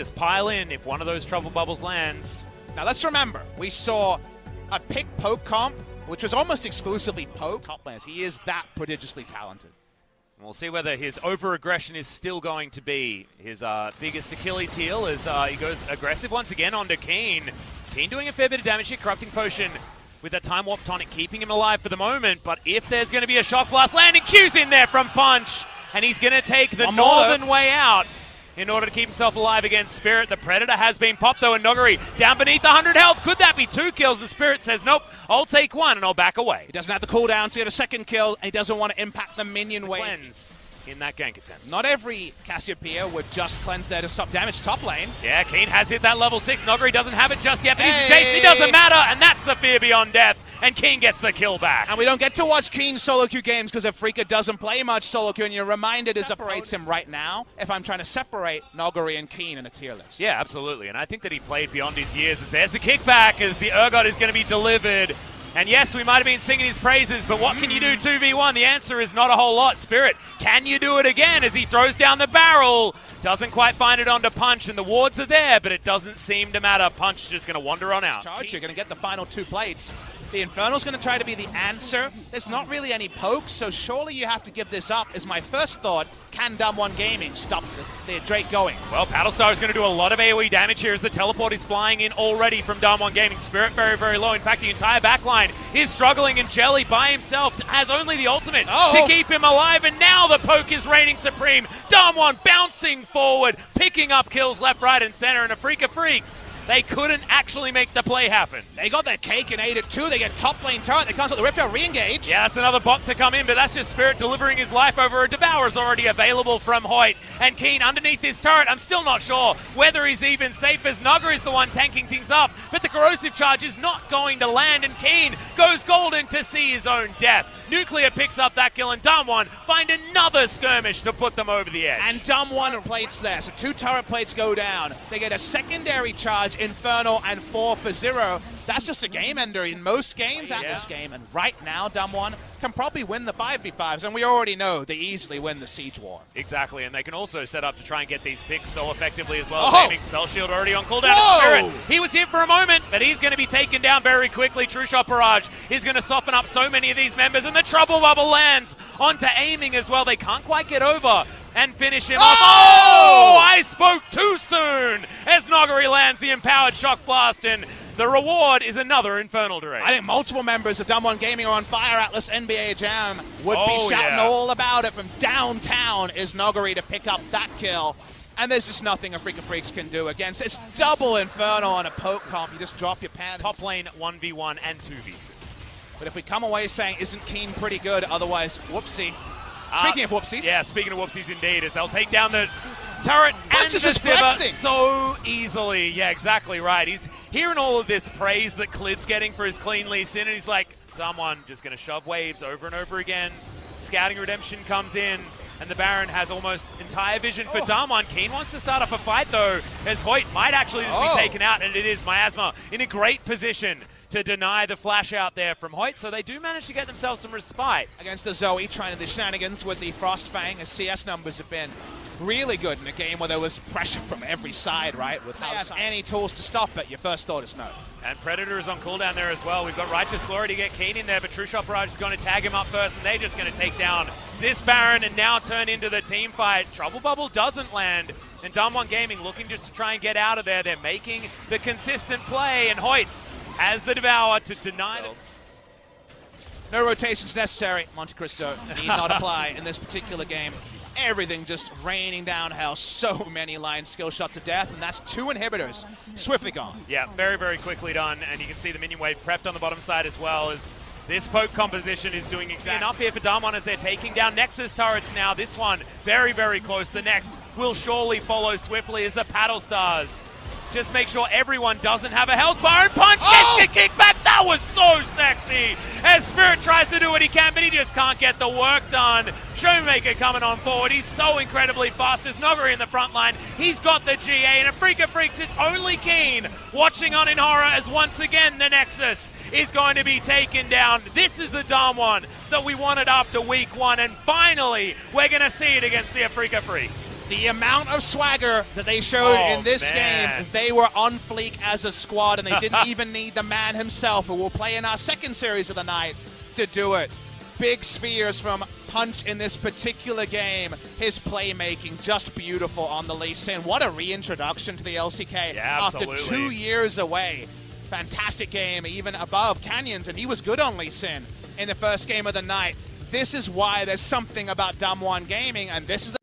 just pile in if one of those trouble bubbles lands. Now let's remember, we saw a pick poke comp, which was almost exclusively poke. Top laners. He is that prodigiously talented. We'll see whether his over-aggression is still going to be his biggest Achilles heel as he goes aggressive once again onto Keen. Keen doing a fair bit of damage here. Corrupting Potion with that Time Warp Tonic keeping him alive for the moment. But if there's going to be a Shock Blast landing, Q's in there from Punch. And he's going to take the northern way out in order to keep himself alive against Spirit. The Predator has been popped though, and Noguri down beneath 100 health. Could that be 2 kills? The Spirit says, nope, I'll take 1 and I'll back away. He doesn't have the cooldown to get a second kill, and he doesn't want to impact the minion wave. Cleanse in that gank attempt. Not every Cassiopeia would just cleanse there to stop damage top lane. Yeah, Keen has hit that level 6. Noguri doesn't have it just yet, but he's chased. He doesn't matter, and that's the fear beyond death. And Keen gets the kill back. And we don't get to watch Keen's solo queue games because Afreeca doesn't play much solo queue, and you're reminded it separates him right now if I'm trying to separate Noguri and Keen in a tier list. Yeah, absolutely. And I think that he played beyond his years. As there's the kickback as the Urgot is going to be delivered. And yes, we might have been singing his praises, but what can you do 2v1? The answer is not a whole lot. Spirit, can you do it again as he throws down the barrel? Doesn't quite find it onto Punch, and the wards are there, but it doesn't seem to matter. Punch just going to wander on out. Charge, you're going to get the final 2 plates. The Infernal's going to try to be the answer. There's not really any pokes, so surely you have to give this up, is my first thought. Can Damwon Gaming stop the Drake going? Well, Battlestar is going to do a lot of AoE damage here as the teleport is flying in already from Damwon Gaming. Spirit very, very low. In fact, the entire backline is struggling, and Jelly by himself has only the ultimate to keep him alive, and now the poke is reigning supreme. Damwon bouncing forward, picking up kills left, right, and center, and Afreeca Freecs, they couldn't actually make the play happen. They got their cake and ate it too. They get top lane turret. They cancel the Rift out, re-engage. Yeah, that's another bot to come in, but that's just Spirit delivering his life over. A Devour's already available from Hoyt. And Keen underneath this turret. I'm still not sure whether he's even safe as Nugger is the one tanking things up. But the corrosive charge is not going to land, and Keen goes golden to see his own death. Nuclear picks up that kill, and Damwon find another skirmish to put them over the edge. And Damwon plates there, so 2 turret plates go down. They get a secondary charge, Infernal, and 4 for 0. That's just a game ender in most games at this game, and right now Damwon can probably win the 5v5s, and we already know they easily win the Siege War. Exactly, and they can also set up to try and get these picks so effectively as well. Aiming Spell Shield already on cooldown. Spirit, he was here for a moment, but he's going to be taken down very quickly. True Shot Barrage is going to soften up so many of these members, and the Trouble Bubble lands onto Aiming as well. They can't quite get over and finish him off. Oh, I spoke too soon as Noguri lands the Empowered Shock Blast, and the reward is another Infernal Drake. I think multiple members of Damwon Gaming are on fire. Atlas NBA Jam would be shouting all about it. From downtown is Noguri to pick up that kill. And there's just nothing Afreeca Freecs can do against. It's double Infernal on a poke comp. You just drop your pants. Top lane 1v1 and 2v2. But if we come away saying, isn't Keen pretty good? Otherwise, whoopsie. Speaking of whoopsies. Yeah, speaking of whoopsies indeed, as they'll take down the turret and the Sivir so easily. Yeah, exactly right. He's hearing all of this praise that Clid's getting for his clean Lee Sin, and he's like, someone just going to shove waves over and over again. Scouting Redemption comes in, and the Baron has almost entire vision for Damwon. Keen wants to start up a fight, though, as Hoyt might actually just be taken out, and it is Miasma in a great position to deny the flash out there from Hoyt, so they do manage to get themselves some respite. Against the Zoe, trying the shenanigans with the Frostfang, as CS numbers have been really good in a game where there was pressure from every side, right? Without any tools to stop it, your first thought is no. And Predator is on cooldown there as well. We've got Righteous Glory to get Keen in there, but True Shot Barrage is going to tag him up first, and they're just going to take down this Baron and now turn into the team fight. Trouble Bubble doesn't land, and Damwon Gaming looking just to try and get out of there. They're making the consistent play, and Hoyt has the Devour to deny them. No rotations necessary. Monte Cristo need not apply in this particular game. Everything just raining down hell. So many line skill shots of death, and that's 2 inhibitors swiftly gone. Yeah, very, very quickly done, and you can see the minion wave prepped on the bottom side as well, as this poke composition is doing exactly enough here for Damwon as they're taking down Nexus turrets now. This one very, very close. The next will surely follow swiftly as the Paddle Stars just make sure everyone doesn't have a health bar, and Punch gets the kickback. That was so sexy as Spirit tries tries to do what he can, but he just can't get the work done. Showmaker coming on forward. He's so incredibly fast. There's Nogari in the front line. He's got the GA, and Afreeca Freecs is only keen, watching on in horror as once again the Nexus is going to be taken down. This is the Damwon that we wanted after week 1, and finally we're going to see it against the Afreeca Freecs. The amount of swagger that they showed in this game, they were on fleek as a squad, and they didn't even need the man himself, who will play in our second series of the night, to do it. Big spheres from Punch in this particular game. His playmaking just beautiful on the Lee Sin. What a reintroduction to the LCK after 2 years away. Fantastic game, even above Canyons, and he was good on Lee Sin in the first game of the night. This is why there's something about Damwon Gaming, and this is the